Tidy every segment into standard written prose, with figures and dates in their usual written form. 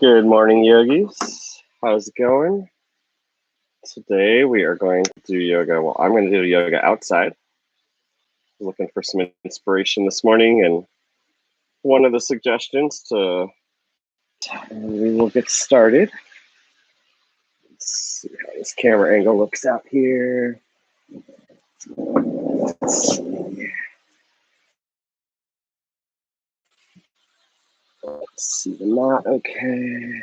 Good morning, yogis. How's it going? Today we are going to do yoga. Well, I'm going to do yoga outside. Looking for some inspiration this morning, and one of the suggestions we will get started. Let's see how this camera angle looks out here. Let's see. Let's see the mat. Okay.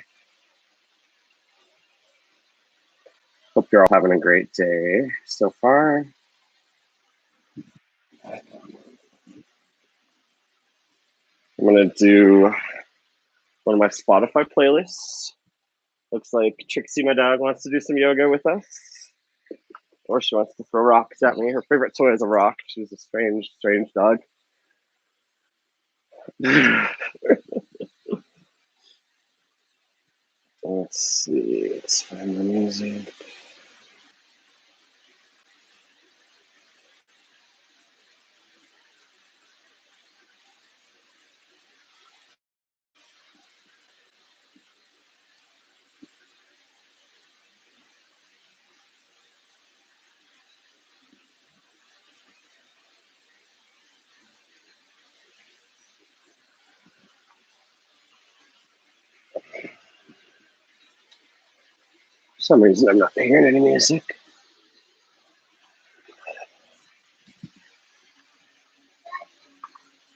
Hope you're all having a great day so far. I'm going to do one of my Spotify playlists. Looks like Trixie, my dog, wants to do some yoga with us. Or she wants to throw rocks at me. Her favorite toy is a rock. She's a strange dog. Let's see. Let's find the music. For some reason, I'm not hearing any music.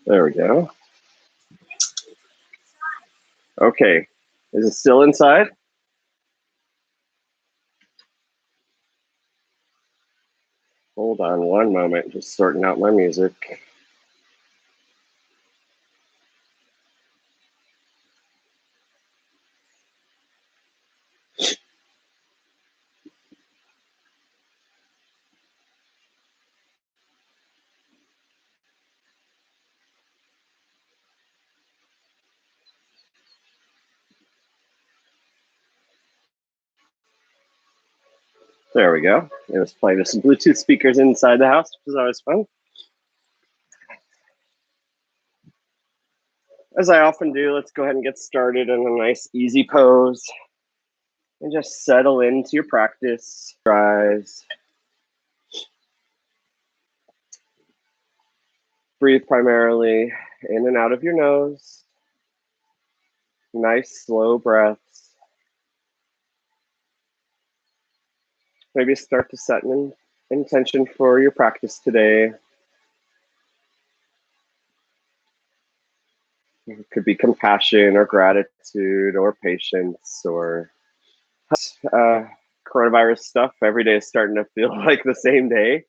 There we go. Okay. Is it still inside? Hold on one moment. Just sorting out my music. There we go. It was playing with some Bluetooth speakers inside the house, which is always fun. As I often do, let's go ahead and get started in a nice, easy pose. And just settle into your practice. Eyes. Breathe primarily in and out of your nose. Nice, slow breaths. Maybe start to set an intention for your practice today. It could be compassion or gratitude or patience or coronavirus stuff. Every day is starting to feel like the same day.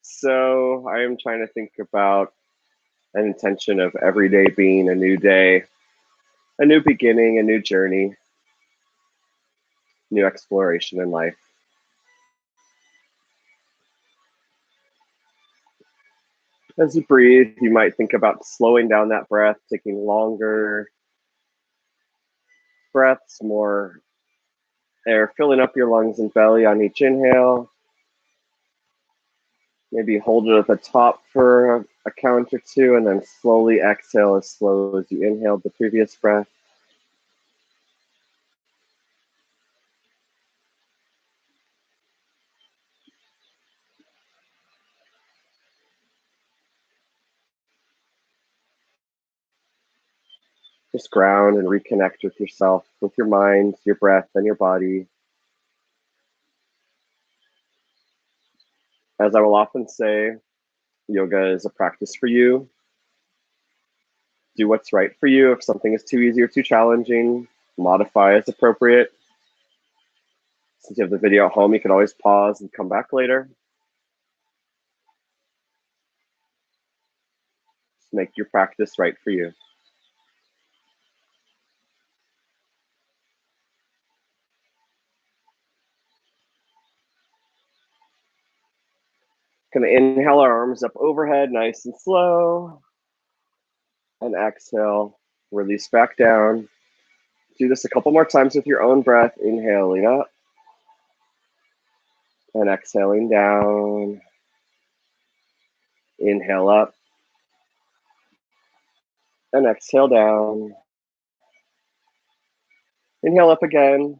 So I am trying to think about an intention of every day being a new day, a new beginning, a new journey, new exploration in life. As you breathe, you might think about slowing down that breath, taking longer breaths, more air filling up your lungs and belly on each inhale. Maybe hold it at the top for a count or two, and then slowly exhale as slow as you inhaled the previous breath. Just ground and reconnect with yourself, with your mind, your breath, and your body. As I will often say, yoga is a practice for you. Do what's right for you. If something is too easy or too challenging, modify as appropriate. Since you have the video at home, you can always pause and come back later. Just make your practice right for you. Gonna inhale our arms up overhead, nice and slow. And exhale, release back down. Do this a couple more times with your own breath, inhaling up and exhaling down. Inhale up and exhale down. Inhale up again.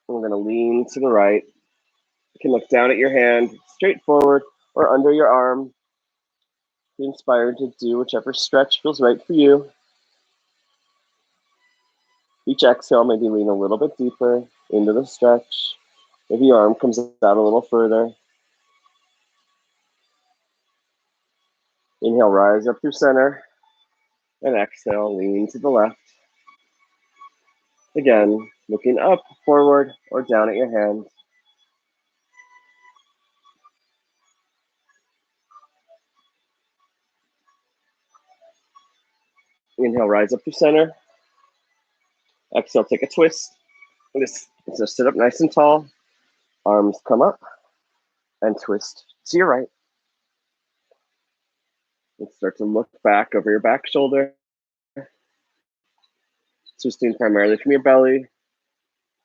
We're going to lean to the right. You can look down at your hand, straight forward or under your arm. Be inspired to do whichever stretch feels right for you. Each exhale, maybe lean a little bit deeper into the stretch. Maybe your arm comes out a little further. Inhale, rise up through center. And exhale, lean to the left. Again, looking up, forward, or down at your hand. Inhale, rise up through center. Exhale, take a twist. Just sit up nice and tall. Arms come up and twist to your right. And start to look back over your back shoulder. Twisting primarily from your belly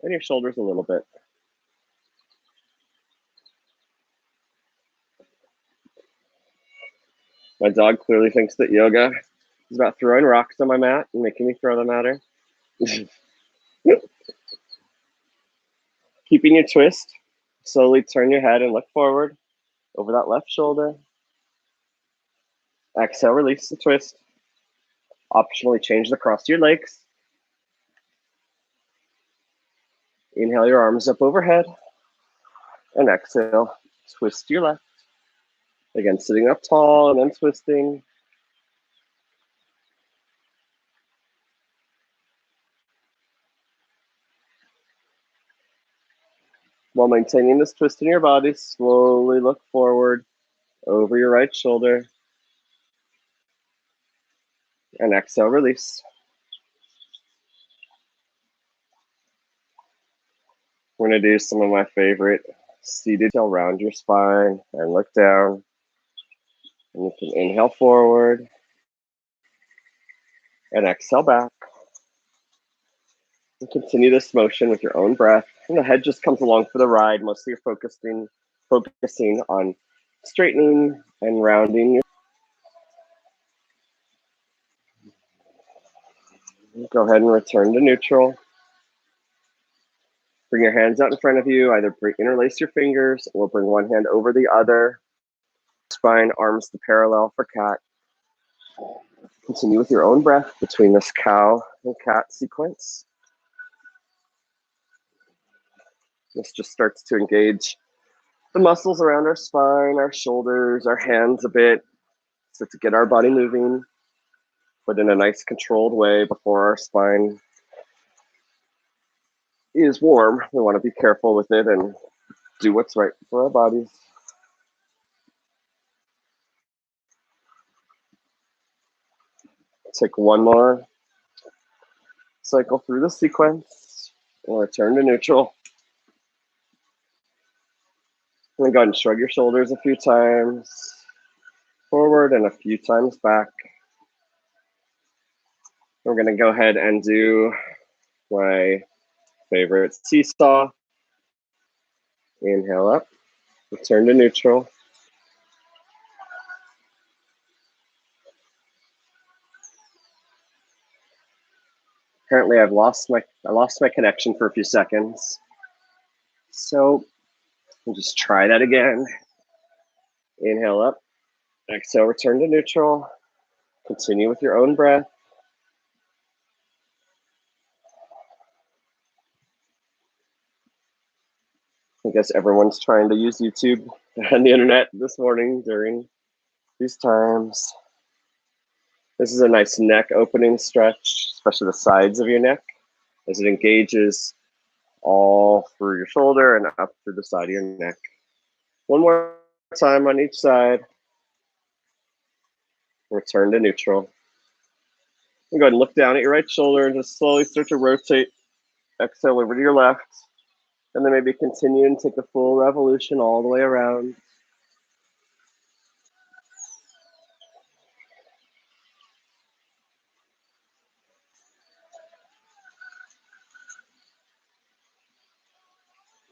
and your shoulders a little bit. My dog clearly thinks that yoga is about throwing rocks on my mat and making me throw them at her. Keeping your twist, slowly turn your head and look forward over that left shoulder. Exhale, release the twist. Optionally change the cross to your legs. Inhale your arms up overhead. And exhale, twist to your left. Again, sitting up tall and then twisting. While maintaining this twist in your body, slowly look forward over your right shoulder. And exhale, release. We're going to do some of my favorite seated around your spine and look down. And you can inhale forward and exhale back. And continue this motion with your own breath. And the head just comes along for the ride. Mostly you're focusing on straightening and rounding. Go ahead and return to neutral. Bring your hands out in front of you. Either interlace your fingers or bring one hand over the other. Spine, arms to parallel for cat. Continue with your own breath between this cow and cat sequence. This just starts to engage the muscles around our spine, our shoulders, our hands a bit. So to get our body moving, but in a nice controlled way before our spine is warm. We want to be careful with it and do what's right for our bodies. Take one more cycle through the sequence and return to neutral. And then go ahead and shrug your shoulders a few times forward and a few times back. We're going to go ahead and do my favorite seesaw. Inhale up, return to neutral. Apparently I lost my connection for a few seconds. So we'll just try that again. Inhale up, exhale, return to neutral. Continue with your own breath. I guess everyone's trying to use YouTube and the internet this morning during these times. This is a nice neck opening stretch, especially the sides of your neck, as it engages all through your shoulder and up through the side of your neck. One more time on each side. Return to neutral. And go ahead and look down at your right shoulder and just slowly start to rotate. Exhale over to your left. And then maybe continue and take a full revolution all the way around.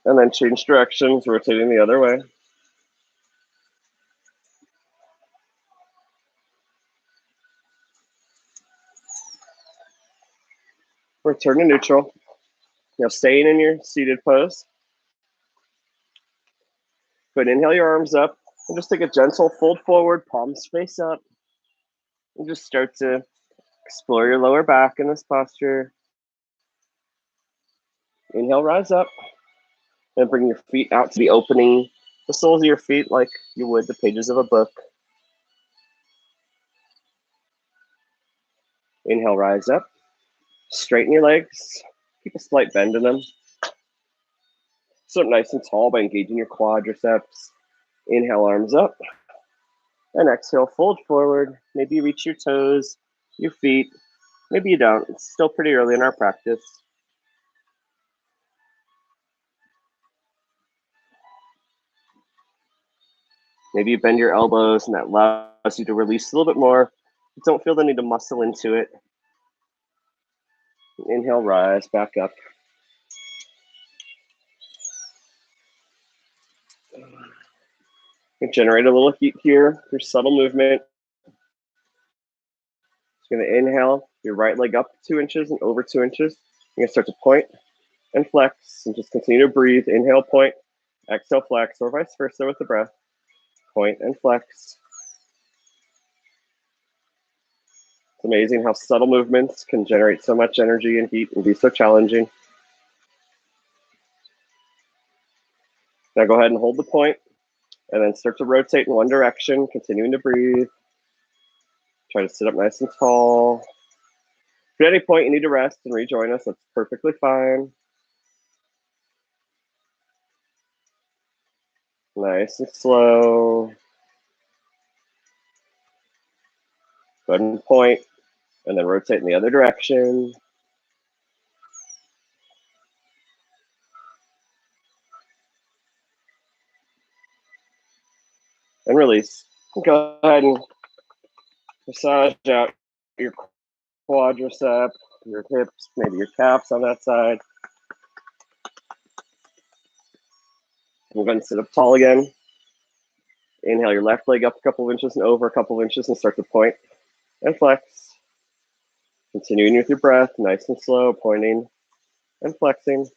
And then change directions, rotating the other way. Return to neutral. Now staying in your seated pose. Go ahead and inhale your arms up and just take a gentle fold forward, palms face up. And just start to explore your lower back in this posture. Inhale, rise up. And bring your feet out to the opening, the soles of your feet like you would the pages of a book. Inhale, rise up. Straighten your legs. Keep a slight bend in them. Sit up nice and tall by engaging your quadriceps. Inhale, arms up. And exhale, fold forward. Maybe you reach your toes, your feet. Maybe you don't. It's still pretty early in our practice. Maybe you bend your elbows and that allows you to release a little bit more. Don't feel the need to muscle into it. Inhale, rise, back up. Generate a little heat here through subtle movement. You're going to inhale your right leg up 2 inches and over 2 inches. You're going to start to point and flex and just continue to breathe. Inhale, point, exhale, flex, or vice versa with the breath. Point and flex. It's amazing how subtle movements can generate so much energy and heat and be so challenging. Now go ahead and hold the point and then start to rotate in one direction, continuing to breathe. Try to sit up nice and tall. If at any point you need to rest and rejoin us, that's perfectly fine. Nice and slow. Go ahead and point, and then rotate in the other direction. And release. Go ahead and massage out your quadricep, your hips, maybe your calves on that side. We're going to sit up tall again. Inhale your left leg up a couple of inches and over a couple of inches and start to point and flex. Continuing with your breath, nice and slow, pointing and flexing.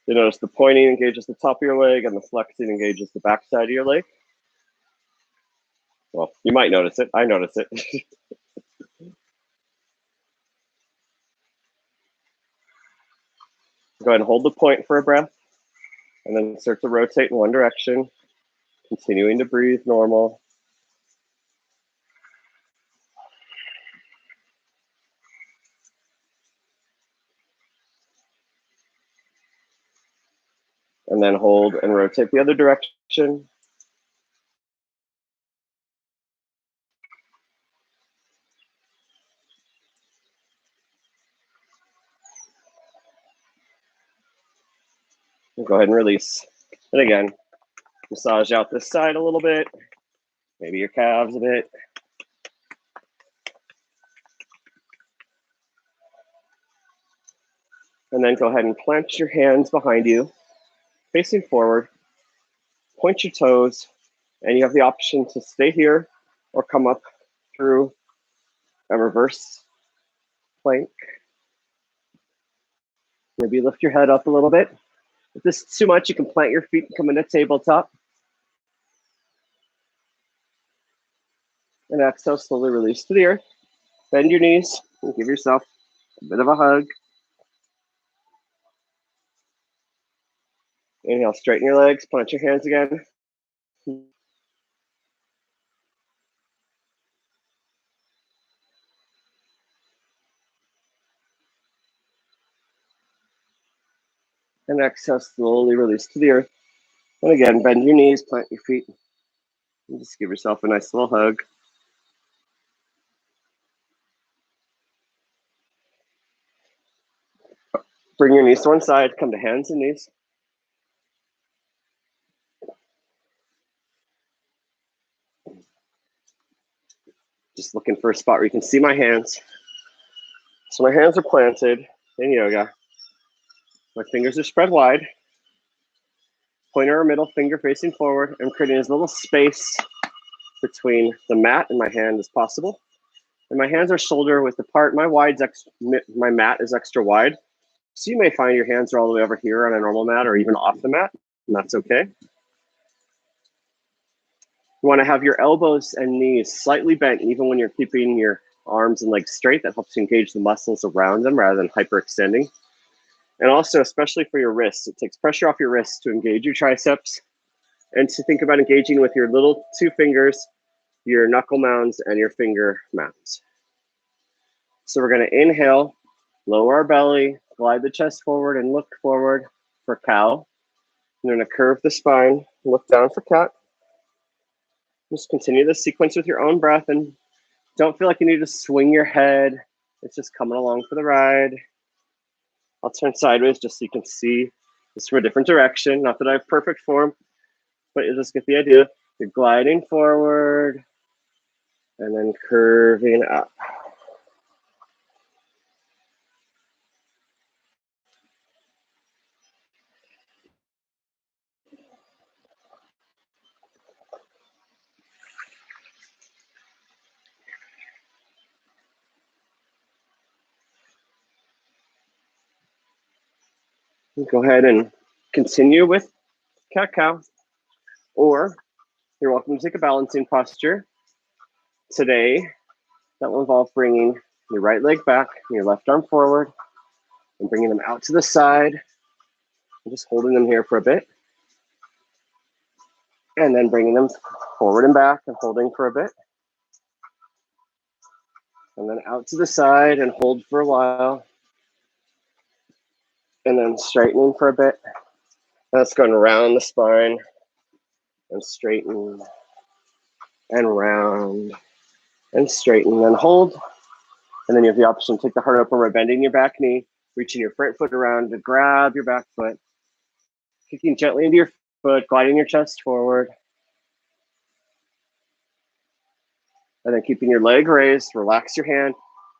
You notice the pointing engages the top of your leg and the flexing engages the back side of your leg. Well, you might notice it. I notice it. Go ahead and hold the point for a breath and then start to rotate in one direction, continuing to breathe normal. And then hold and rotate the other direction. And go ahead and release. And again, massage out this side a little bit, maybe your calves a bit. And then go ahead and plant your hands behind you, facing forward. Point your toes, and you have the option to stay here or come up through a reverse plank. Maybe lift your head up a little bit. If this is too much, you can plant your feet and come into tabletop. And exhale, slowly release to the earth. Bend your knees and give yourself a bit of a hug. Inhale, straighten your legs, plant your hands again. And exhale, slowly release to the earth. And again, bend your knees, plant your feet, and just give yourself a nice little hug. Bring your knees to one side, come to hands and knees. Just looking for a spot where you can see my hands. So my hands are planted in yoga. My fingers are spread wide. Pointer or middle finger facing forward. I'm creating as little space between the mat and my hand as possible. And my hands are shoulder width apart. My mat is extra wide. So you may find your hands are all the way over here on a normal mat or even off the mat, and that's okay. You want to have your elbows and knees slightly bent even when you're keeping your arms and legs straight. That helps you engage the muscles around them rather than hyperextending. And also, especially for your wrists, it takes pressure off your wrists to engage your triceps and to think about engaging with your little two fingers, your knuckle mounds, and your finger mounds. So we're going to inhale, lower our belly, glide the chest forward, and look forward for cow. You're going to curve the spine, look down for cat. Just continue this sequence with your own breath and don't feel like you need to swing your head. It's just coming along for the ride. I'll turn sideways just so you can see this from a different direction. Not that I have perfect form, but you just get the idea. You're gliding forward and then curving up. Go ahead and continue with cat-cow, or you're welcome to take a balancing posture. Today, that will involve bringing your right leg back and your left arm forward and bringing them out to the side and just holding them here for a bit. And then bringing them forward and back and holding for a bit. And then out to the side and hold for a while. And then straightening for a bit. That's going around the spine and straighten and round and straighten and hold. And then you have the option to take the heart open by bending your back knee, reaching your front foot around to grab your back foot, kicking gently into your foot, gliding your chest forward. And then keeping your leg raised, relax your hand,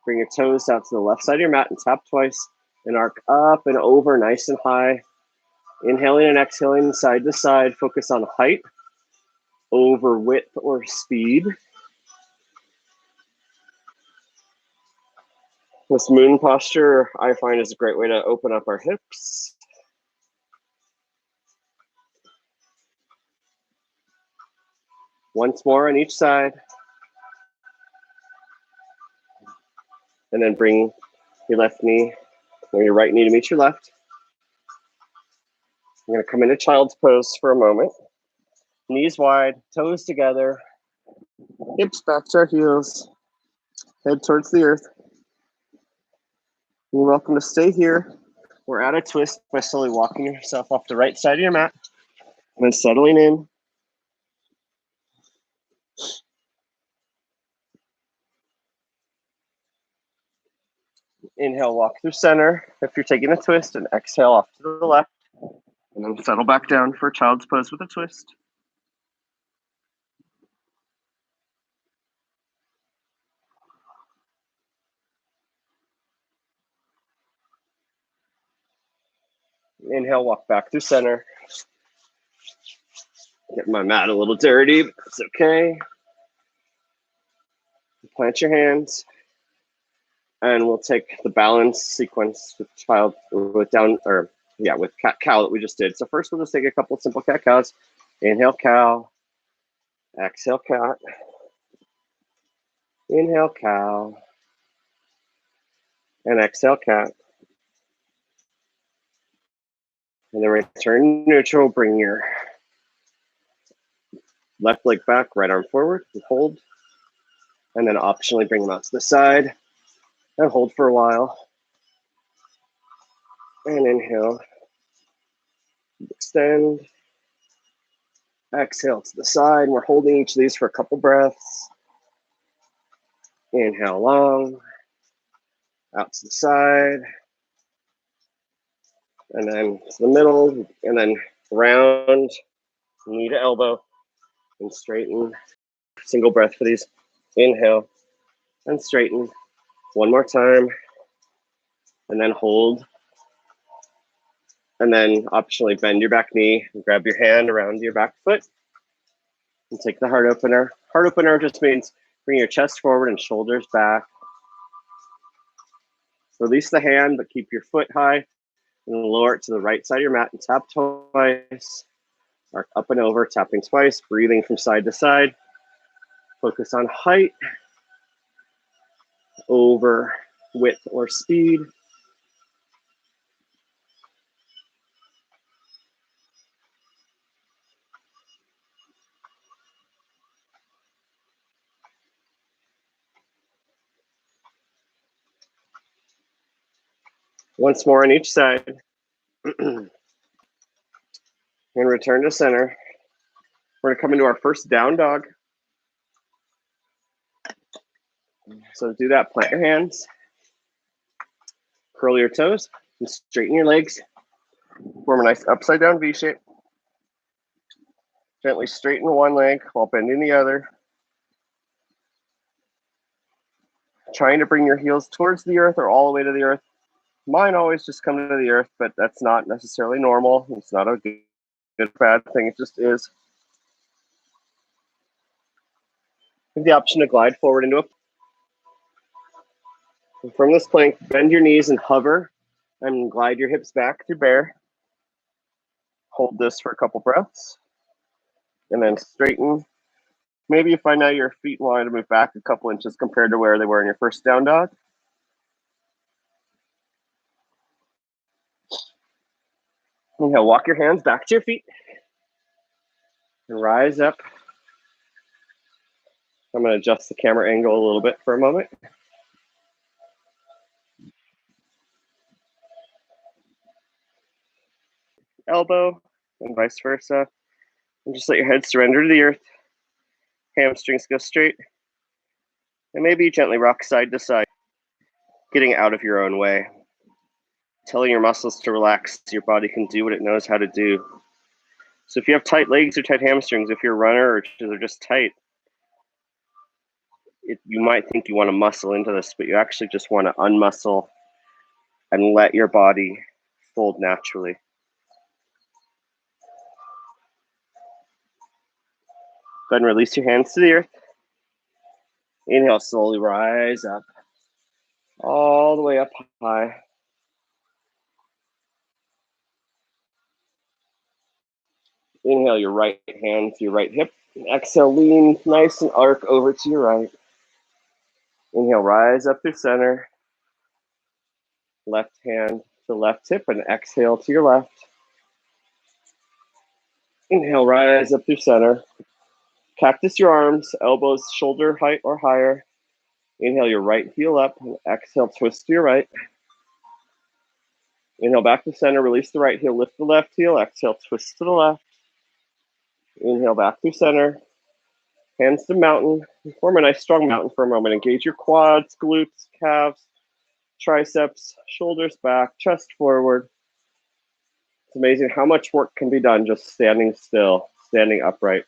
bring your toes out to the left side of your mat and tap twice and arc up and over nice and high. Inhaling and exhaling side to side, focus on height over width or speed. This moon posture I find is a great way to open up our hips. Once more on each side. And then bring your left knee or your right knee to meet your left. I'm going to come into child's pose for a moment. Knees wide, toes together, hips back to our heels, head towards the earth. You're welcome to stay here. We're at a twist by slowly walking yourself off the right side of your mat and then settling in. Inhale, walk through center if you're taking a twist, and exhale off to the left. And then settle back down for child's pose with a twist. Inhale, walk back through center. Get my mat a little dirty, but it's okay. Plant your hands. And we'll take the balance sequence with with cat cow that we just did. So first we'll just take a couple simple cat cows. Inhale cow, exhale cat, inhale cow, and exhale cat. And then return neutral, bring your left leg back, right arm forward, and hold. And then optionally bring them out to the side and hold for a while. And inhale, extend, exhale to the side. We're holding each of these for a couple breaths. Inhale long, out to the side, and then to the middle, and then round, knee to elbow, and straighten. Single breath for these. Inhale, and straighten. One more time, and then hold. And then optionally bend your back knee, and grab your hand around your back foot, and take the heart opener. Heart opener just means Bring your chest forward and shoulders back. Release the hand, but keep your foot high and lower it to the right side of your mat and tap twice. Arc up and over, tapping twice, breathing from side to side. Focus on height, over width or speed. Once more on each side. And return to center. We're going to come into our first down dog. So do that, plant your hands, curl your toes, and straighten your legs. Form a nice upside down V shape. Gently straighten one leg while bending the other. Trying to bring your heels towards the earth or all the way to the earth. Mine always just come to the earth, but that's not necessarily normal. It's not a good bad thing, it just is. You have the option to glide forward into a. And from this plank, bend your knees and hover and glide your hips back to bear. Hold this for a couple breaths. And then straighten. Maybe you find out your feet wanted to move back a couple inches compared to where they were in your first down dog. Inhale, walk your hands back to your feet. And rise up. I'm going to adjust the camera angle a little bit for a moment. Elbow and vice versa. And just let your head surrender to the earth. Hamstrings go straight. And maybe gently rock side to side, getting out of your own way. Telling your muscles to relax so your body can do what it knows how to do. So if you have tight legs or tight hamstrings, if you're a runner or they're just tight, you might think you want to muscle into this, but you actually just want to unmuscle and let your body fold naturally. Go ahead and release your hands to the earth. Inhale, slowly rise up, all the way up high. Inhale your right hand to your right hip. Exhale, lean nice and arc over to your right. Inhale, rise up through center. Left hand to left hip and exhale to your left. Inhale, rise up through center. Cactus your arms, elbows shoulder height or higher. Inhale your right heel up and exhale, twist to your right. Inhale back to center, release the right heel, lift the left heel, exhale, twist to the left. Inhale back through center. Hands to mountain. Form a nice strong mountain for a moment. Engage your quads, glutes, calves, triceps, shoulders back, chest forward. It's amazing how much work can be done just standing still, standing upright.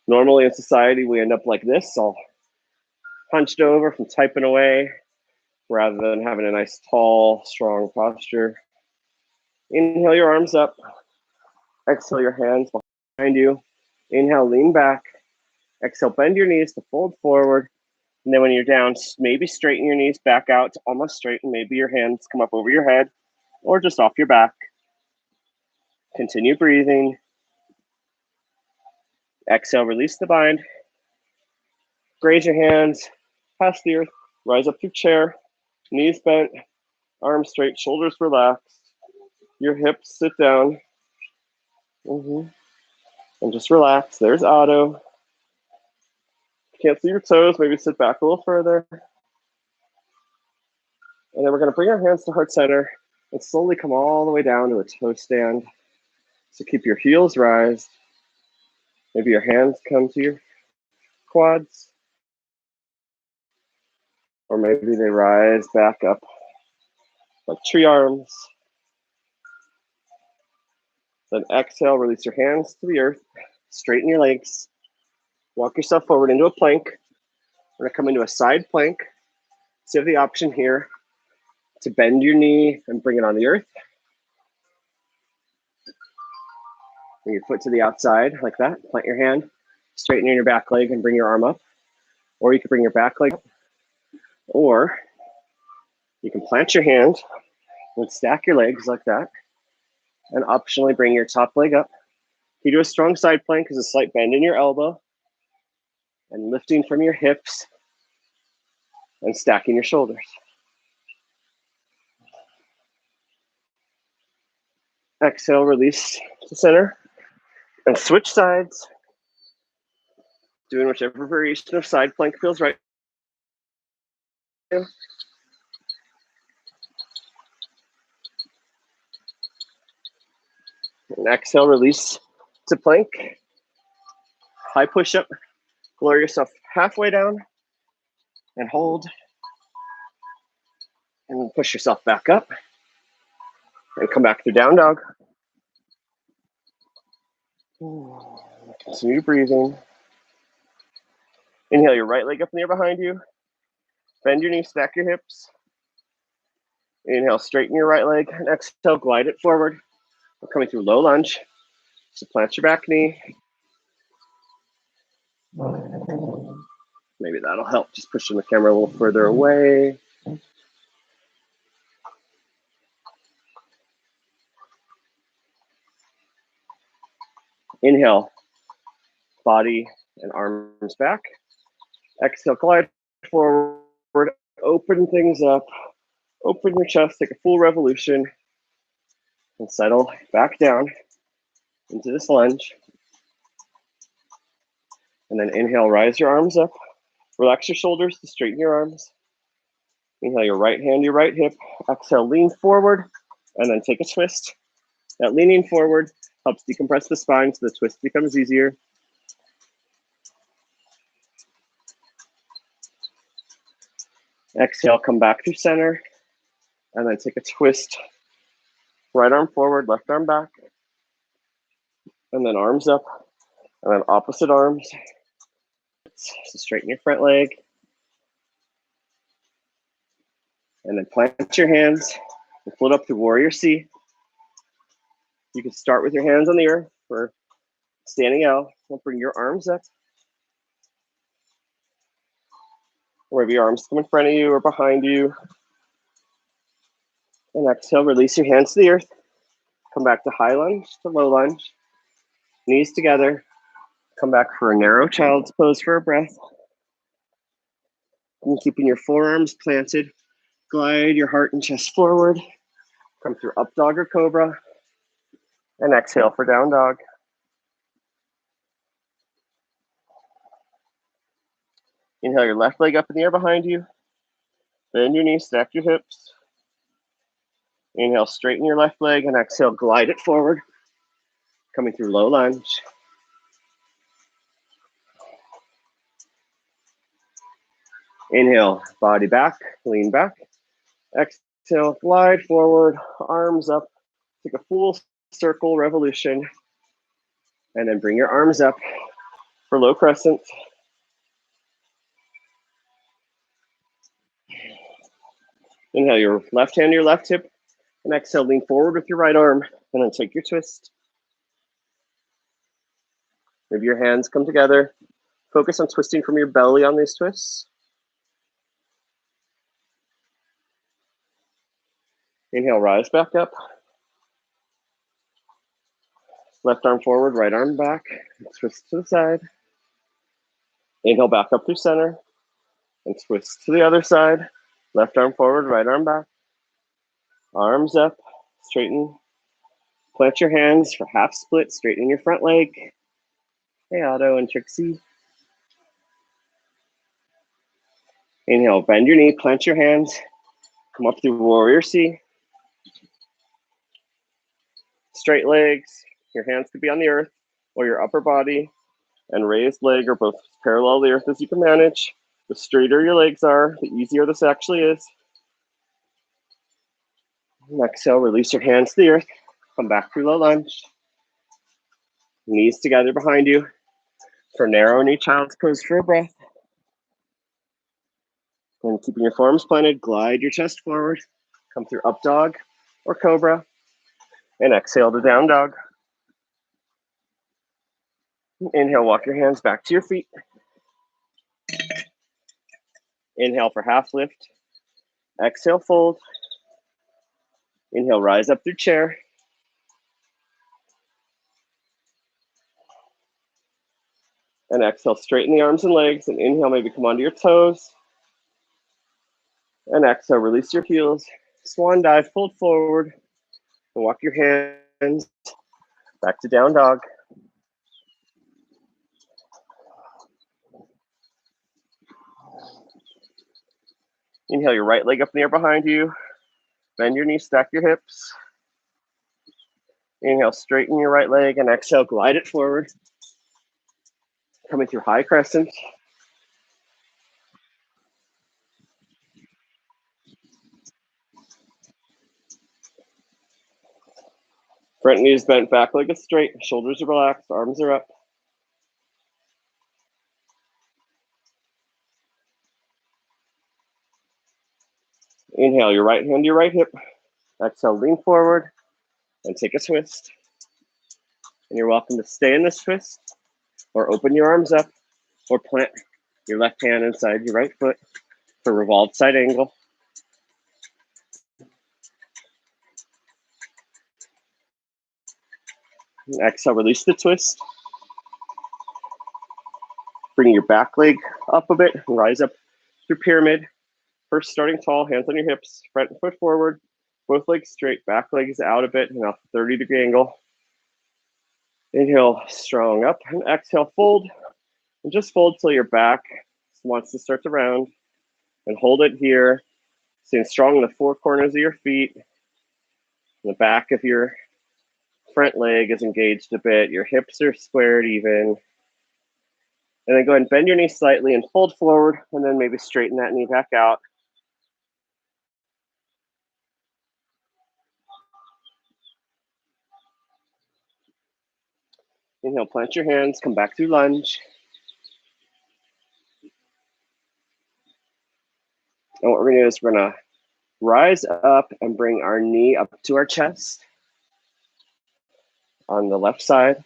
Normally in society, we end up like this, all hunched over from typing away, rather than having a nice, tall, strong posture. Inhale your arms up. Exhale your hands behind you. Inhale, lean back. Exhale, bend your knees to fold forward. And then when you're down, maybe straighten your knees back out to almost straight, and maybe your hands come up over your head or just off your back. Continue breathing. Exhale, release the bind. Graze your hands past the earth. Rise up through chair. Knees bent, arms straight, shoulders relaxed. Your hips sit down. And just relax. There's Otto. Can't see your toes, maybe sit back a little further. And then we're going to bring our hands to heart center and slowly come all the way down to a toe stand. So keep your heels raised. Maybe your hands come to your quads. Or maybe they rise back up like tree arms. Then exhale, release your hands to the earth. Straighten your legs. Walk yourself forward into a plank. We're going to come into a side plank. So you have the option here to bend your knee and bring it on the earth. Bring your foot to the outside like that. Plant your hand, straighten your back leg and bring your arm up. Or you can bring your back leg up. Or you can plant your hand and stack your legs like that. And optionally bring your top leg up. You do a strong side plank, there's a slight bend in your elbow. And lifting from your hips and stacking your shoulders. Exhale, release to center. And switch sides. Doing whichever variation of side plank feels right. And exhale, release to plank. High push-up. Lower yourself halfway down. And hold. And push yourself back up. And come back to down dog. Continue breathing. Inhale your right leg up in the air behind you. Bend your knees, stack your hips. Inhale, straighten your right leg. And exhale, glide it forward. We're coming through low lunge. So plant your back knee. Maybe that'll help. Just pushing the camera a little further away. Inhale, body and arms back. Exhale, glide forward. Open things up. Open your chest, take a full revolution. And settle back down into this lunge. And then inhale, rise your arms up. Relax your shoulders to straighten your arms. Inhale your right hand, your right hip. Exhale, lean forward. And then take a twist. That leaning forward helps decompress the spine so the twist becomes easier. Exhale, come back through center. And then take a twist. Right arm forward, left arm back. And then arms up. And then opposite arms. So straighten your front leg. And then plant your hands and float up to warrior C. You can start with your hands on the earth for standing L. We'll bring your arms up. Or maybe your arms come in front of you or behind you. And exhale, release your hands to the earth. Come back to high lunge to low lunge. Knees together. Come back for a narrow child's pose for a breath. And keeping your forearms planted. Glide your heart and chest forward. Come through up dog or cobra. And exhale for down dog. Inhale your left leg up in the air behind you. Bend your knees, stack your hips. Inhale, straighten your left leg, and exhale, glide it forward. Coming through low lunge. Inhale, body back, lean back. Exhale, glide forward, arms up. Take a full circle revolution. And then bring your arms up for low crescent. Inhale your left hand to your left hip. And exhale, lean forward with your right arm. And then take your twist. Maybe your hands come together. Focus on twisting from your belly on these twists. Inhale, rise back up. Left arm forward, right arm back. Twist to the side. Inhale, back up through center. And twist to the other side. Left arm forward, right arm back. Arms up, straighten. Plant your hands for half split, straighten your front leg. Hey, Otto and Trixie. Inhale, bend your knee, plant your hands. Come up through warrior C. Straight legs. Your hands could be on the earth or your upper body. And raised leg or both parallel the earth as you can manage. The straighter your legs are, the easier this actually is. And exhale, release your hands to the earth. Come back through low lunge. Knees together behind you. For narrow knee child's pose for a breath. And keeping your forearms planted, glide your chest forward. Come through up dog or cobra. And exhale to down dog. Inhale, walk your hands back to your feet. Inhale for half lift. Exhale, fold. Inhale, rise up through chair. And exhale, straighten the arms and legs. And inhale, maybe come onto your toes. And exhale, release your heels. Swan dive, fold forward. And walk your hands back to down dog. Inhale your right leg up in the air behind you. Bend your knees, stack your hips. Inhale, straighten your right leg, and exhale, glide it forward. Coming through high crescent. Front knees bent, back leg is straight, shoulders are relaxed, arms are up. Inhale your right hand to your right hip. Exhale, lean forward and take a twist. And you're welcome to stay in this twist or open your arms up or plant your left hand inside your right foot for revolved side angle. And exhale, release the twist. Bring your back leg up a bit and rise up through pyramid. First starting tall, hands on your hips, front foot forward, both legs straight, back leg is out a bit and off a 30-degree angle. Inhale, strong up, and exhale, fold. And just fold till your back wants to start to round. And hold it here. Staying strong in the four corners of your feet. The back of your front leg is engaged a bit. Your hips are squared even. And then go ahead and bend your knee slightly and fold forward, and then maybe straighten that knee back out. Inhale, plant your hands, come back through lunge. And what we're gonna do is we're gonna rise up and bring our knee up to our chest on the left side.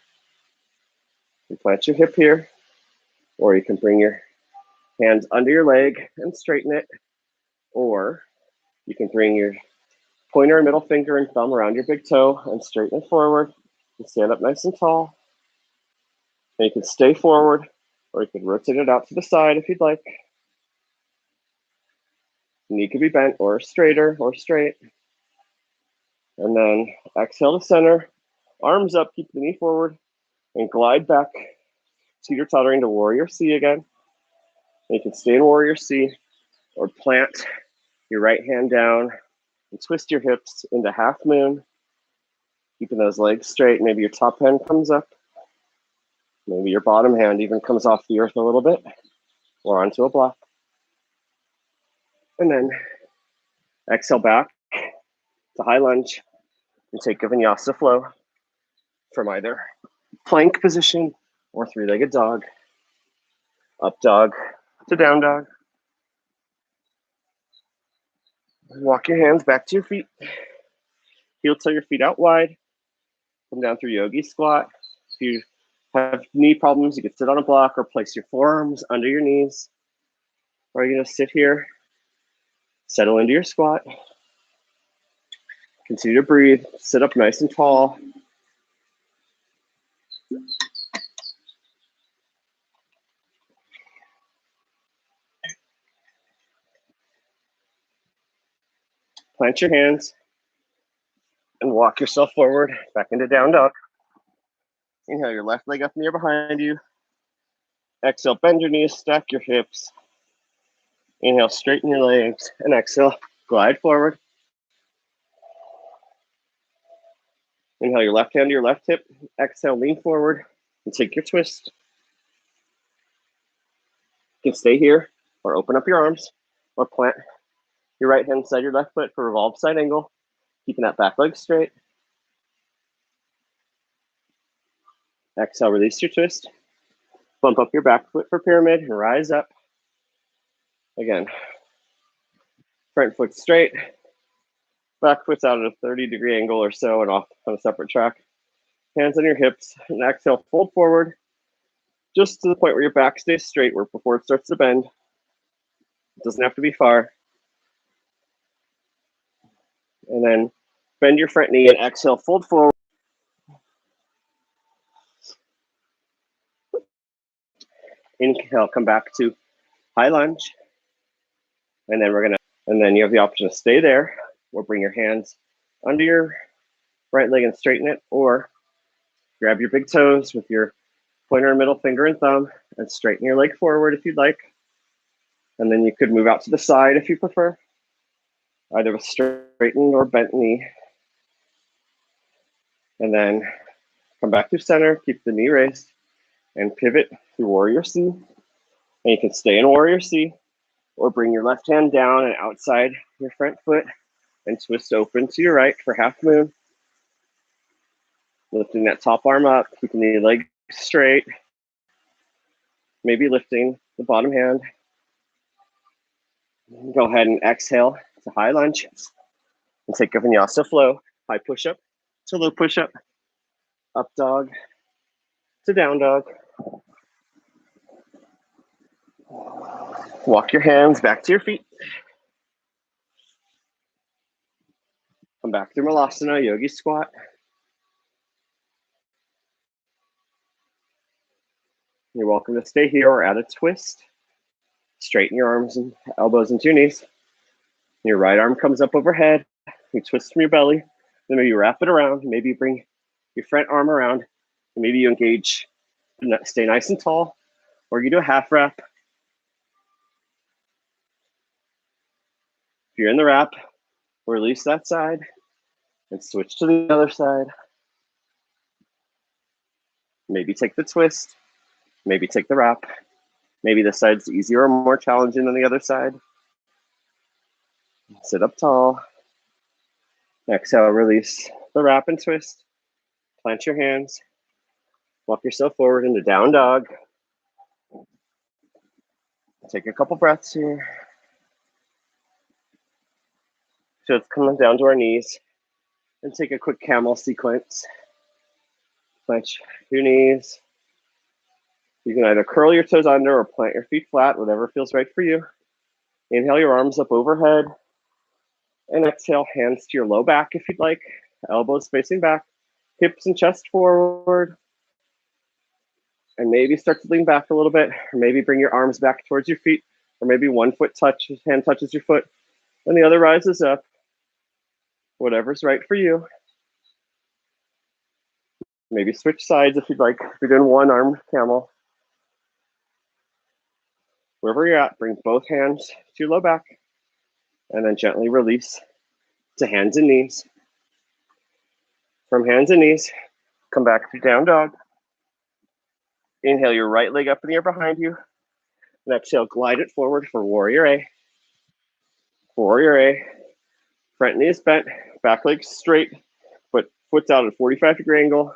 You plant your hip here, or you can bring your hands under your leg and straighten it, or you can bring your pointer and middle finger and thumb around your big toe and straighten it forward and stand up nice and tall. And you can stay forward, or you can rotate it out to the side if you'd like. Knee could be bent or straighter or straight. And then exhale to center, arms up, keep the knee forward, and glide back teeter-tottering to Warrior C again. And you can stay in Warrior C or plant your right hand down and twist your hips into half moon, keeping those legs straight. Maybe your top hand comes up. Maybe your bottom hand even comes off the earth a little bit or onto a block. And then exhale back to high lunge and take a Vinyasa Flow from either plank position or three-legged dog, up dog to down dog. Walk your hands back to your feet. Heel toe your feet out wide. Come down through yogi squat. If you have knee problems, you can sit on a block or place your forearms under your knees. Or you're gonna sit here, settle into your squat. Continue to breathe, sit up nice and tall. Plant your hands and walk yourself forward back into down dog. Inhale your left leg up in the air behind you. Exhale, bend your knees, stack your hips. Inhale, straighten your legs, and exhale, glide forward. Inhale your left hand to your left hip. Exhale, lean forward and take your twist. You can stay here or open up your arms or plant your right hand side your left foot for revolved side angle, keeping that back leg straight. Exhale, release your twist. Bump up your back foot for pyramid and rise up. Again, front foot straight, back foot's out at a 30-degree angle or so and off on a separate track. Hands on your hips, and exhale, fold forward just to the point where your back stays straight before it starts to bend. It doesn't have to be far. And then bend your front knee and exhale, fold forward. Inhale, come back to high lunge. And then you have the option to stay there or bring your hands under your right leg and straighten it, or grab your big toes with your pointer, middle finger, and thumb and straighten your leg forward if you'd like. And then you could move out to the side if you prefer, either with straightened or bent knee. And then come back to center, keep the knee raised, and pivot to Warrior C. And you can stay in Warrior C, or bring your left hand down and outside your front foot and twist open to your right for half moon. Lifting that top arm up, keeping the leg straight. Maybe lifting the bottom hand. Go ahead and exhale to high lunge and take a Vinyasa Flow. High push-up to low push-up. Up dog to down dog. Walk your hands back to your feet. Come back through Malasana, Yogi Squat. You're welcome to stay here or add a twist. Straighten your arms and elbows into your knees. Your right arm comes up overhead. You twist from your belly. Then maybe you wrap it around. Maybe you bring your front arm around. And maybe you engage, stay nice and tall. Or you do a half wrap. If you're in the wrap, release that side and switch to the other side. Maybe take the twist. Maybe take the wrap. Maybe this side's easier or more challenging than the other side. Sit up tall. Exhale, release the wrap and twist. Plant your hands. Walk yourself forward into down dog. Take a couple breaths here. Just come down to our knees and take a quick camel sequence. Plant your knees. You can either curl your toes under or plant your feet flat, whatever feels right for you. Inhale your arms up overhead. And exhale, hands to your low back if you'd like. Elbows facing back. Hips and chest forward. And maybe start to lean back a little bit. Or maybe bring your arms back towards your feet. Or maybe one hand touches your foot and the other rises up. Whatever's right for you. Maybe switch sides if you'd like. If you're doing one arm camel. Wherever you're at, bring both hands to your low back. And then gently release to hands and knees. From hands and knees, come back to down dog. Inhale your right leg up in the air behind you. And exhale, glide it forward for Warrior A. Warrior A. Front knee is bent, back leg straight, but foot's out at a 45-degree angle.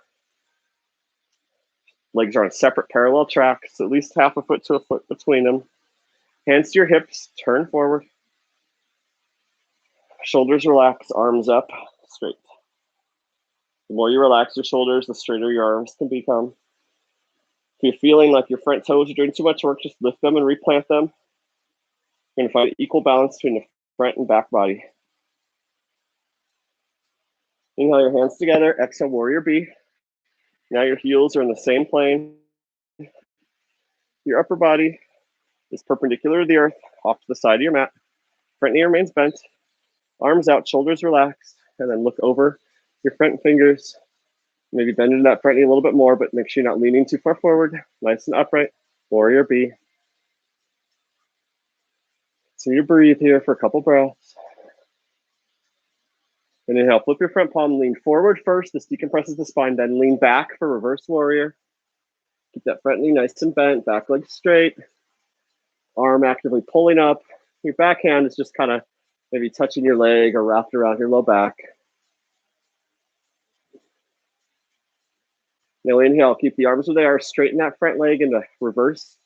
Legs are on separate parallel tracks, so at least half a foot to a foot between them. Hands to your hips, turn forward. Shoulders relax, arms up, straight. The more you relax your shoulders, the straighter your arms can become. If you're feeling like your front toes are doing too much work, just lift them and replant them. You're going to find equal balance between the front and back body. Inhale your hands together, exhale Warrior B. Now your heels are in the same plane. Your upper body is perpendicular to the earth, off to the side of your mat. Front knee remains bent, arms out, shoulders relaxed, and then look over your front fingers. Maybe bend into that front knee a little bit more, but make sure you're not leaning too far forward. Nice and upright. Warrior B. Continue to breathe here for a couple breaths. And inhale, flip your front palm, lean forward first. This decompresses the spine, then lean back for reverse warrior. Keep that front knee nice and bent, back leg straight. Arm actively pulling up. Your back hand is just kind of maybe touching your leg or wrapped around your low back. Now inhale, keep the arms where they are. Straighten that front leg into reverse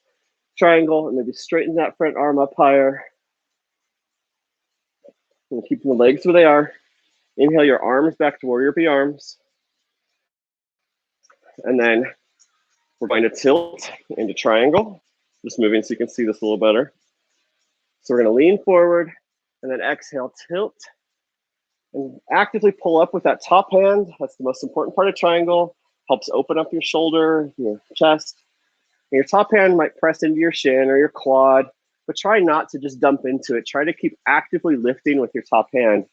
triangle, and maybe straighten that front arm up higher. And keeping the legs where they are. Inhale your arms back to Warrior B arms. And then We're going to tilt into triangle. Just moving so you can see this a little better. So we're going to lean forward and then exhale, tilt, and actively pull up with that top hand. That's the most important part of triangle. Helps open up your shoulder, your chest. And your top hand might press into your shin or your quad, but try not to just dump into it. Try to keep actively lifting with your top hand.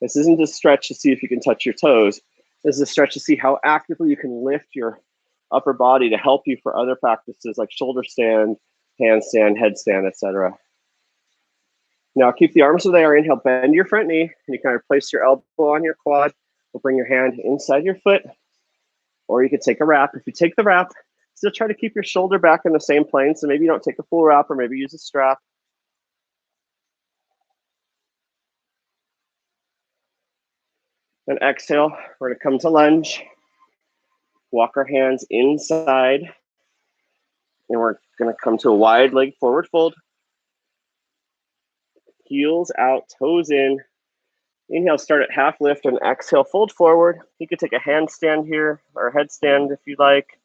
This isn't a stretch to see if you can touch your toes. This is a stretch to see how actively you can lift your upper body to help you for other practices like shoulder stand, handstand, headstand, etc. Now keep the arms where they are. Inhale, bend your front knee, and you can either place your elbow on your quad or bring your hand inside your foot, or you could take a wrap. If you take the wrap, still try to keep your shoulder back in the same plane, so maybe you don't take a full wrap or maybe use a strap. Then exhale, we're gonna come to lunge. Walk our hands inside, and we're gonna come to a wide leg forward fold. Heels out, toes in. Inhale, start at half lift, and exhale, fold forward. You could take a handstand here or a headstand if you like.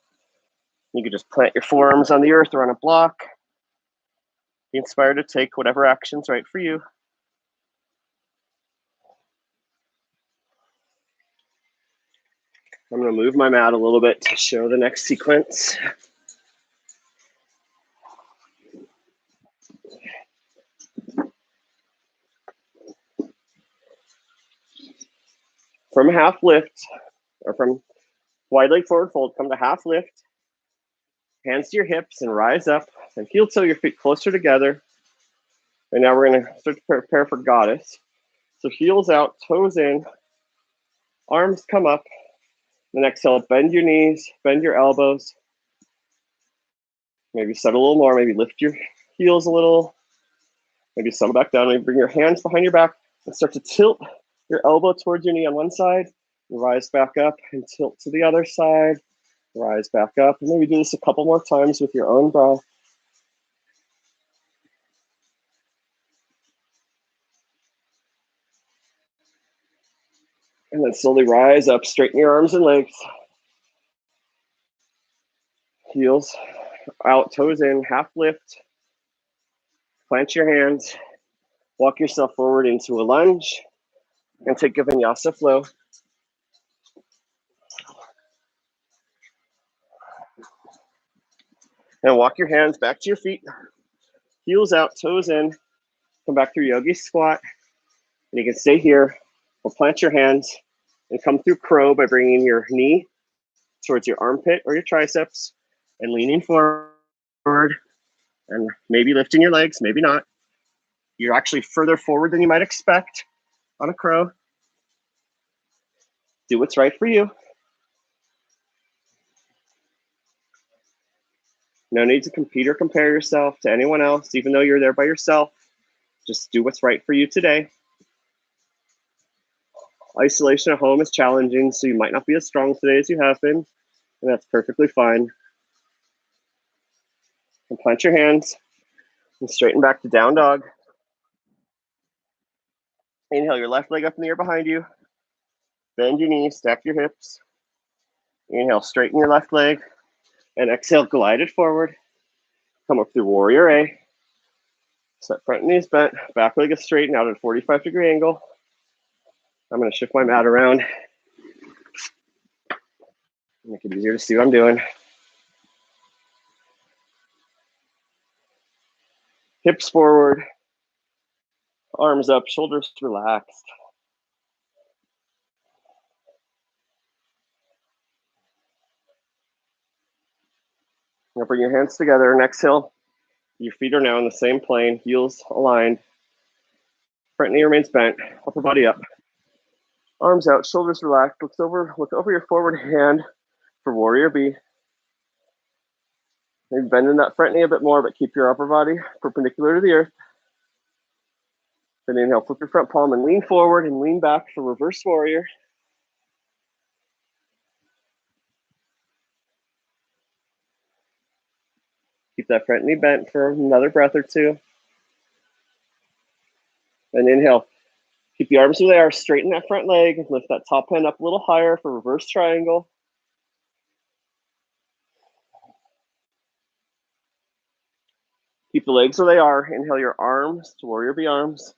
You could just plant your forearms on the earth or on a block. Be inspired to take whatever action's right for you. I'm gonna move my mat a little bit to show the next sequence. From half lift, or from wide leg forward fold, come to half lift. Hands to your hips and rise up, and heel toe your feet closer together. And now we're gonna start to prepare for goddess. So heels out, toes in, arms come up. Then exhale, bend your knees, bend your elbows. Maybe set a little more, maybe lift your heels a little. Maybe settle back down, maybe bring your hands behind your back and start to tilt your elbow towards your knee on one side, rise back up and tilt to the other side, rise back up. And maybe do this a couple more times with your own breath. And then slowly rise up, straighten your arms and legs. Heels out, toes in, half lift. Plant your hands, walk yourself forward into a lunge, and take a Vinyasa Flow. And walk your hands back to your feet, heels out, toes in. Come back through yogi squat. And you can stay here or plant your hands and come through crow by bringing your knee towards your armpit or your triceps and leaning forward and maybe lifting your legs, maybe not. You're actually further forward than you might expect on a crow. Do what's right for you. No need to compete or compare yourself to anyone else, even though you're there by yourself. Just do what's right for you today. Isolation at home is challenging, so you might not be as strong today as you have been, and that's perfectly fine. And plant your hands and straighten back to down dog. Inhale your left leg up in the air behind you. Bend your knees, stack your hips. Inhale, straighten your left leg. And exhale, glide it forward. Come up through warrior A. Set front knees bent, back leg is straightened out at a 45-degree angle. I'm gonna shift my mat around. Make it easier to see what I'm doing. Hips forward, arms up, shoulders relaxed. Now bring your hands together and exhale. Your feet are now in the same plane, heels aligned. Front knee remains bent, upper body up. Arms out, shoulders relaxed. Look over your forward hand for warrior B. Maybe bending that front knee a bit more, but keep your upper body perpendicular to the earth. Then inhale, flip your front palm and lean forward and lean back for reverse warrior. Keep that front knee bent for another breath or two. Then inhale, keep the arms where they are, straighten that front leg, and lift that top hand up a little higher for reverse triangle. Keep the legs where they are. Inhale your arms to warrior bee arms.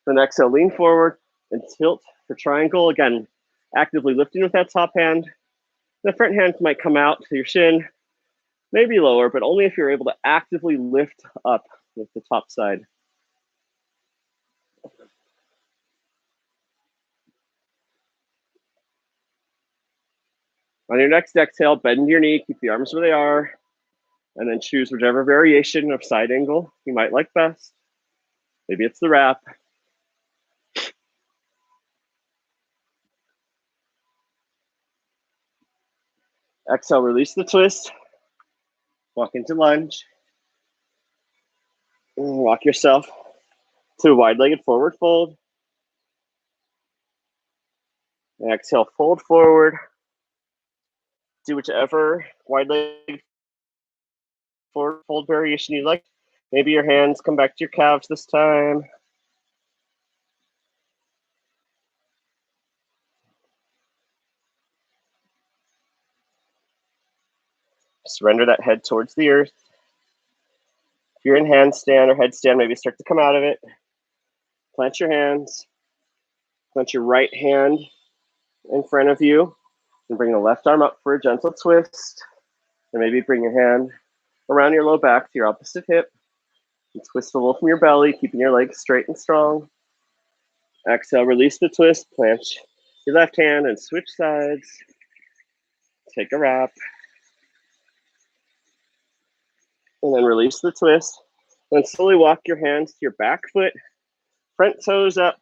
Then exhale, lean forward and tilt for triangle. Again, actively lifting with that top hand. The front hand might come out to your shin, maybe lower, but only if you're able to actively lift up with the top side. On your next exhale, bend your knee, keep the arms where they are, and then choose whichever variation of side angle you might like best. Maybe it's the wrap. Exhale, release the twist. Walk into lunge. Walk yourself to a wide-legged forward fold. And exhale, fold forward. Do whichever wide-legged forward fold variation you like. Maybe your hands come back to your calves this time. Surrender that head towards the earth. If you're in handstand or headstand, maybe start to come out of it. Plant your hands. Plant your right hand in front of you. And bring the left arm up for a gentle twist. And maybe bring your hand around your low back to your opposite hip. And twist a little from your belly, keeping your legs straight and strong. Exhale, release the twist. Plant your left hand and switch sides. Take a wrap. And then release the twist. Then slowly walk your hands to your back foot. Front toes up.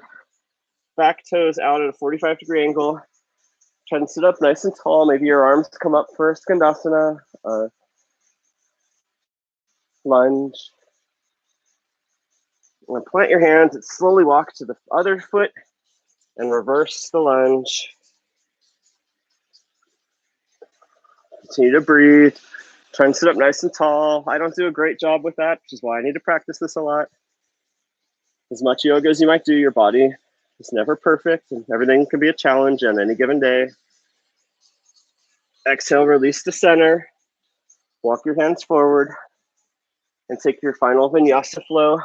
Back toes out at a 45-degree angle. Try and sit up nice and tall. Maybe your arms come up for Skandasana. Lunge. And plant your hands and slowly walk to the other foot and reverse the lunge. Continue to breathe. Try and sit up nice and tall. I don't do a great job with that, which is why I need to practice this a lot. As much yoga as you might do, your body is never perfect, and everything can be a challenge on any given day. Exhale, release to center. Walk your hands forward and take your final Vinyasa Flow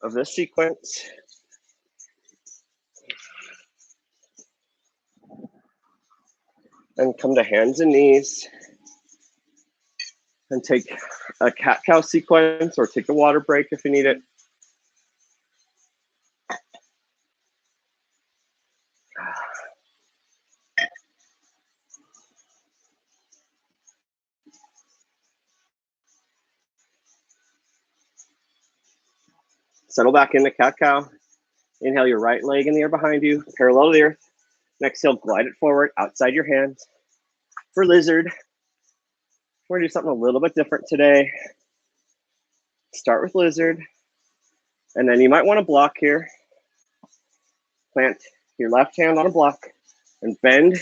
of this sequence. And come to hands and knees. And take a cat-cow sequence or take a water break if you need it. Settle back into cat-cow. Inhale your right leg in the air behind you, parallel to the earth. And exhale, glide it forward outside your hands. For lizard, we're gonna do something a little bit different today. Start with lizard. And then you might want to block here. Plant your left hand on a block and bend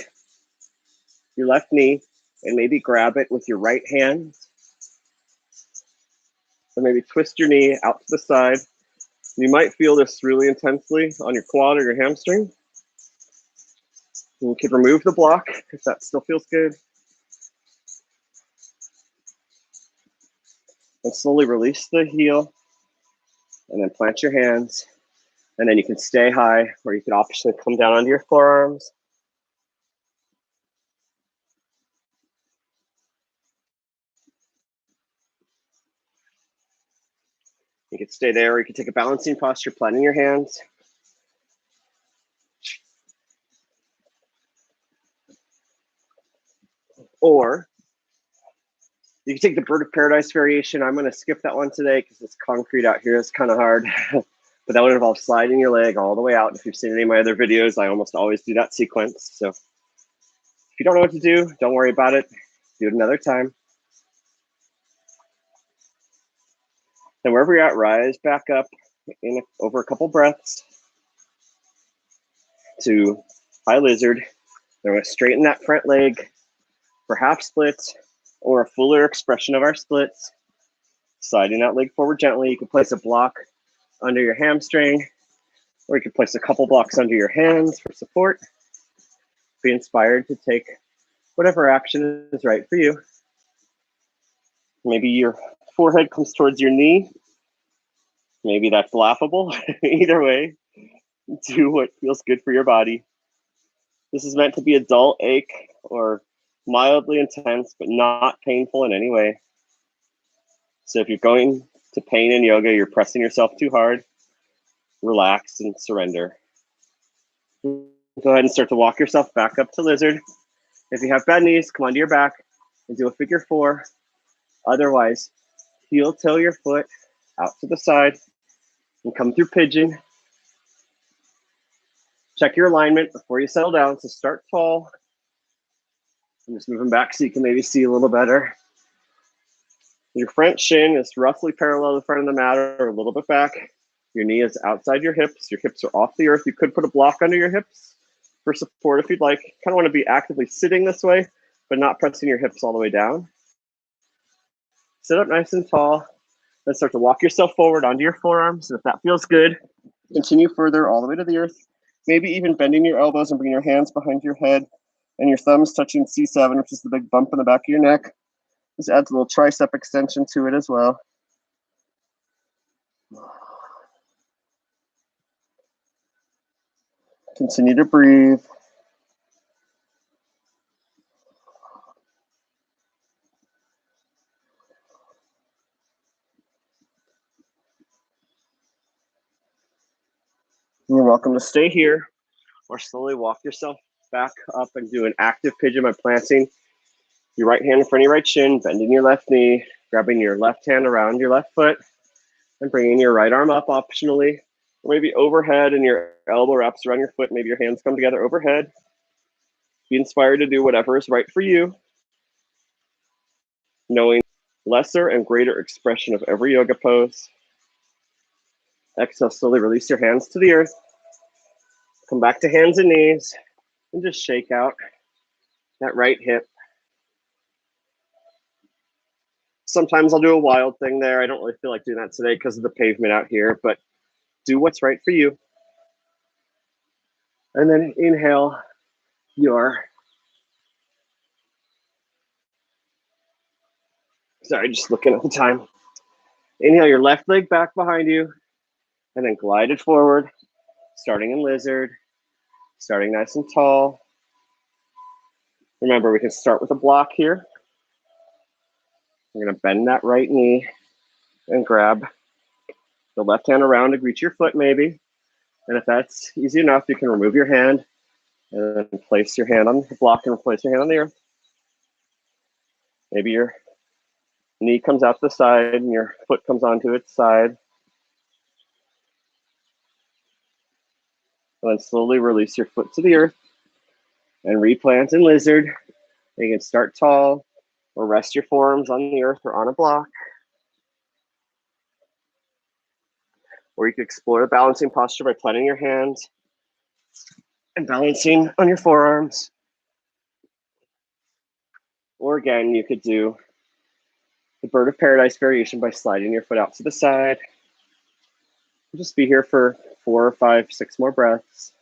your left knee and maybe grab it with your right hand. And maybe twist your knee out to the side. You might feel this really intensely on your quad or your hamstring. And you could remove the block if that still feels good. And slowly release the heel. And then plant your hands. And then you can stay high, or you can optionally come down onto your forearms. You can stay there, or you can take a balancing posture, planting your hands. Or you can take the bird of paradise variation. I'm going to skip that one today because it's concrete out here. It's kind of hard. But that would involve sliding your leg all the way out. If you've seen any of my other videos, I almost always do that sequence. So if you don't know what to do, don't worry about it. Do it another time. And wherever you're at, rise back up over a couple breaths to high lizard. Then we're going to straighten that front leg for half splits or a fuller expression of our splits. Sliding that leg forward gently. You can place a block under your hamstring, or you can place a couple blocks under your hands for support. Be inspired to take whatever action is right for you. Maybe your forehead comes towards your knee, Maybe that's laughable. Either way, do what feels good for your body. This is meant to be a dull ache or mildly intense, but not painful in any way. So if you're going to pain in yoga, you're pressing yourself too hard, relax and surrender. Go ahead and start to walk yourself back up to lizard. If you have bad knees, come onto your back and do a figure 4. Otherwise, heel toe your foot out to the side and come through pigeon. Check your alignment before you settle down. So start tall. I'm just moving back so you can maybe see a little better. Your front shin is roughly parallel to the front of the mat or a little bit back. Your knee is outside your hips. Your hips are off the earth. You could put a block under your hips for support if you'd like. Kind of want to be actively sitting this way, but not pressing your hips all the way down. Sit up nice and tall. Then start to walk yourself forward onto your forearms. And if that feels good, continue further all the way to the earth. Maybe even bending your elbows and bringing your hands behind your head and your thumbs touching C7, which is the big bump in the back of your neck. This adds a little tricep extension to it as well. Continue to breathe. You're welcome to stay here or slowly walk yourself back up and do an active pigeon by planting your right hand in front of your right shin, bending your left knee, grabbing your left hand around your left foot, and bringing your right arm up optionally, or maybe overhead and your elbow wraps around your foot. Maybe your hands come together overhead. Be inspired to do whatever is right for you, knowing lesser and greater expression of every yoga pose. Exhale, slowly release your hands to the earth. Come back to hands and knees and just shake out that right hip. Sometimes I'll do a wild thing there. I don't really feel like doing that today because of the pavement out here, but do what's right for you. And then inhale your, sorry, just looking at the time. Inhale your left leg back behind you and then glide it forward, starting in lizard, starting nice and tall. Remember, we can start with a block here. We're gonna bend that right knee and grab the left hand around to reach your foot maybe. And if that's easy enough, you can remove your hand and then place your hand on the block and place your hand on the earth. Maybe your knee comes out the side and your foot comes onto its side. And then slowly release your foot to the earth and replant in lizard. You can start tall or rest your forearms on the earth or on a block. Or you can explore the balancing posture by planting your hands and balancing on your forearms. Or again, you could do the bird of paradise variation by sliding your foot out to the side. Just be here for 4 or 5, 6 more breaths.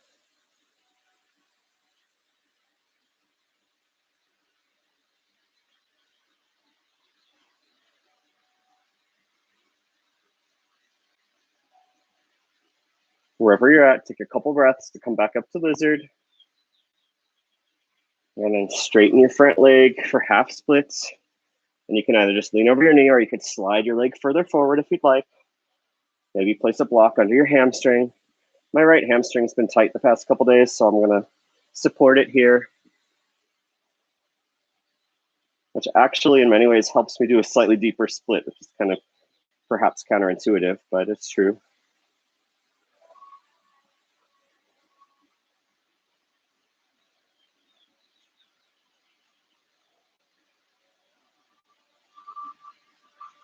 Wherever you're at, take a couple breaths to come back up to lizard. And then straighten your front leg for half splits. And you can either just lean over your knee or you could slide your leg further forward if you'd like. Maybe place a block under your hamstring. My right hamstring's been tight the past couple days, so I'm gonna support it here. Which actually in many ways helps me do a slightly deeper split, which is kind of perhaps counterintuitive, but it's true.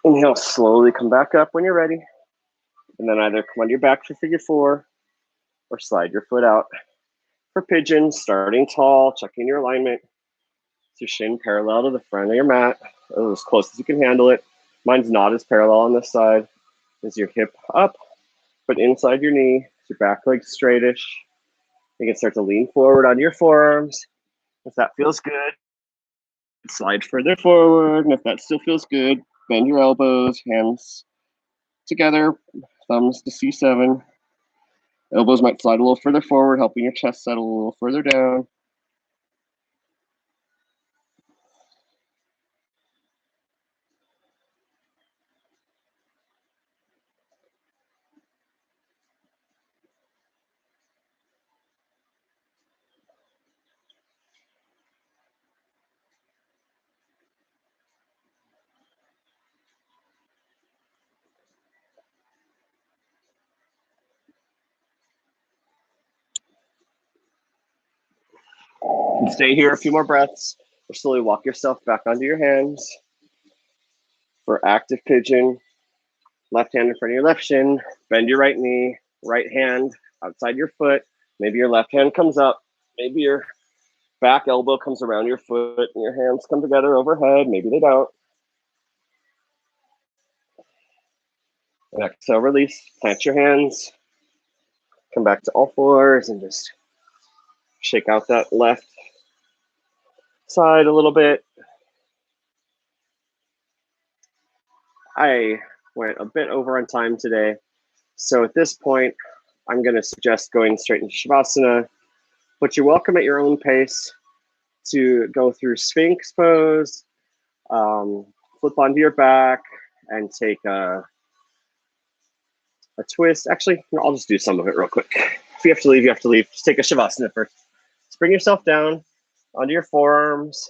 Inhale, slowly come back up when you're ready. And then either come onto your back for figure 4 or slide your foot out for pigeon, starting tall, checking your alignment. Your shin parallel to the front of your mat, as close as you can handle it. Mine's not as parallel on this side. Is your hip up, but inside your knee, your back leg straightish. You can start to lean forward on your forearms. If that feels good, slide further forward. And if that still feels good, bend your elbows, hands together, thumbs to C7. Elbows might slide a little further forward, helping your chest settle a little further down. And stay here a few more breaths, or slowly walk yourself back onto your hands. For active pigeon, left hand in front of your left shin, bend your right knee, right hand outside your foot. Maybe your left hand comes up, maybe your back elbow comes around your foot and your hands come together overhead, maybe they don't. And exhale, release, plant your hands, come back to all fours and just shake out that left side a little bit. I went a bit over on time today, so at this point, I'm going to suggest going straight into Shavasana, but you're welcome at your own pace to go through Sphinx pose, flip onto your back, and take a twist. Actually, no, I'll just do some of it real quick. If you have to leave, you have to leave. Just take a Shavasana first. Just bring yourself down onto your forearms.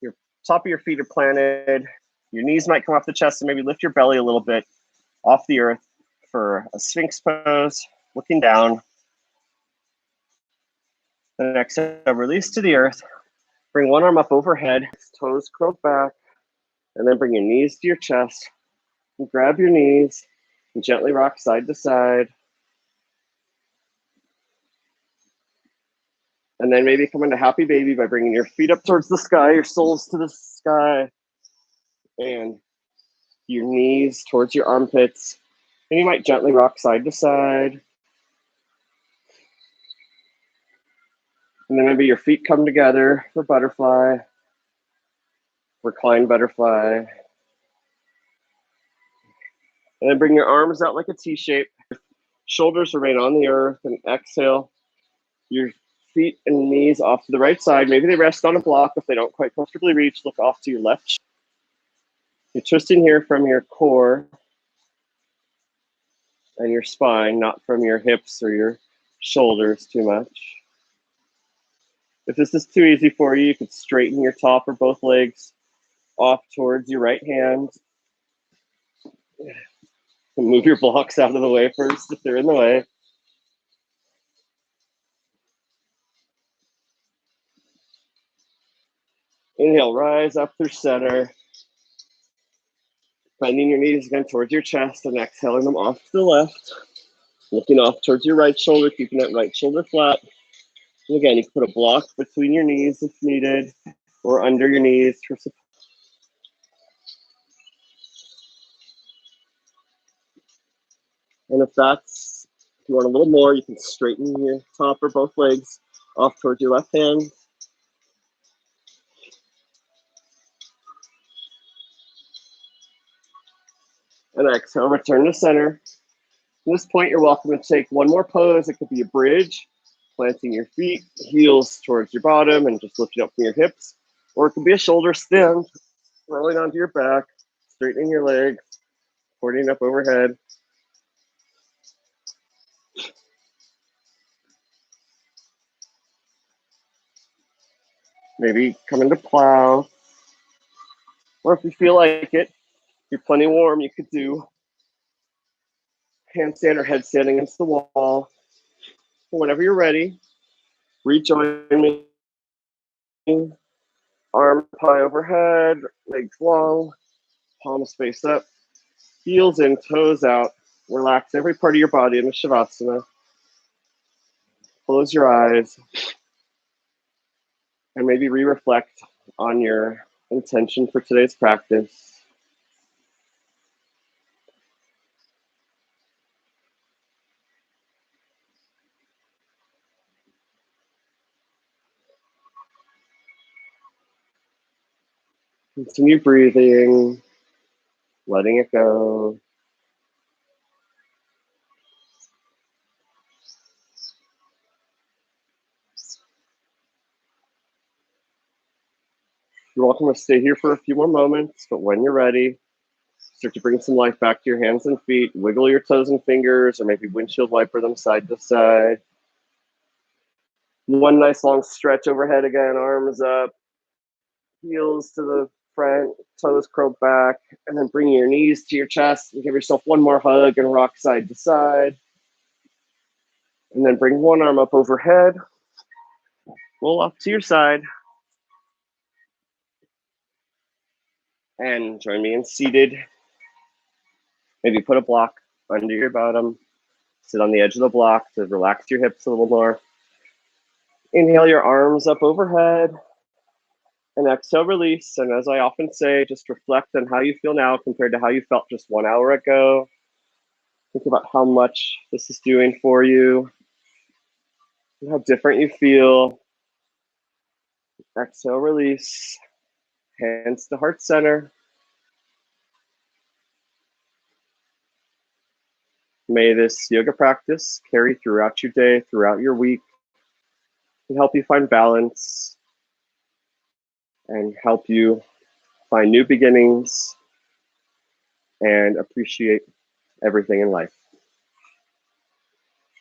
Your top of your feet are planted. Your knees might come off the chest, and maybe lift your belly a little bit off the earth for a Sphinx pose, looking down. The next exhale, release to the earth. Bring one arm up overhead, toes curled back, and then bring your knees to your chest. And grab your knees and gently rock side to side. And then maybe come into happy baby by bringing your feet up towards the sky, your soles to the sky, and your knees towards your armpits. And you might gently rock side to side. And then maybe your feet come together for butterfly, recline butterfly. And then bring your arms out like a T shape. Shoulders remain on the earth, and exhale. Your feet and knees off to the right side. Maybe they rest on a block if they don't quite comfortably reach. Look off to your left. You're twisting here from your core and your spine, not from your hips or your shoulders too much. If this is too easy for you, you could straighten your top or both legs off towards your right hand. And move your blocks out of the way first if they're in the way. Inhale, rise up through center. Bending your knees again towards your chest and exhaling them off to the left. Looking off towards your right shoulder, keeping that right shoulder flat. And again, you can put a block between your knees if needed, or under your knees for support. And if you want a little more, you can straighten your top or both legs off towards your left hand. And exhale, return to center. At this point, you're welcome to take one more pose. It could be a bridge, planting your feet, heels towards your bottom, and just lifting up from your hips. Or it could be a shoulder stand, rolling onto your back, straightening your legs, supporting up overhead. Maybe come into plow. Or if you feel like it, you're plenty warm, you could do handstand or headstand against the wall. Whenever you're ready, rejoin me. Arm high overhead, legs long, palms face up, heels in, toes out. Relax every part of your body in a Shavasana. Close your eyes and maybe re-reflect on your intention for today's practice. Continue breathing, letting it go. You're welcome to stay here for a few more moments, but when you're ready, start to bring some life back to your hands and feet. Wiggle your toes and fingers, or maybe windshield wiper them side to side. One nice long stretch overhead again, arms up, heels to the front, toes curled back, and then bring your knees to your chest and give yourself one more hug and rock side to side. And then bring one arm up overhead, roll off to your side, and join me in seated. Maybe put a block under your bottom, sit on the edge of the block to relax your hips a little more. Inhale your arms up overhead, and exhale, release. And as I often say, just reflect on how you feel now compared to how you felt just 1 hour ago. Think about how much this is doing for you and how different you feel. Exhale, release. Hands to heart center. May this yoga practice carry throughout your day, throughout your week, and help you find balance and help you find new beginnings and appreciate everything in life.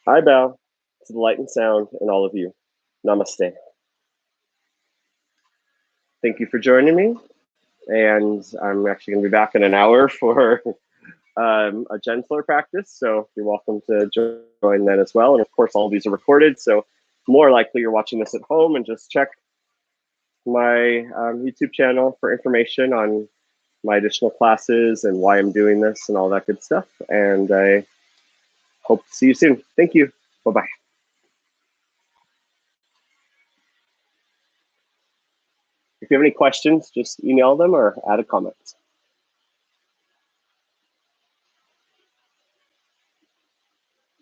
I bow to the light and sound in all of you. Namaste. Thank you for joining me. And I'm actually going to be back in an hour for a gentler practice. So you're welcome to join that as well. And of course, all of these are recorded. So more likely you're watching this at home, and just check my YouTube channel for information on my additional classes and why I'm doing this and all that good stuff. And I hope to see you soon. Thank you. Bye-bye. If you have any questions, just email them or add a comment.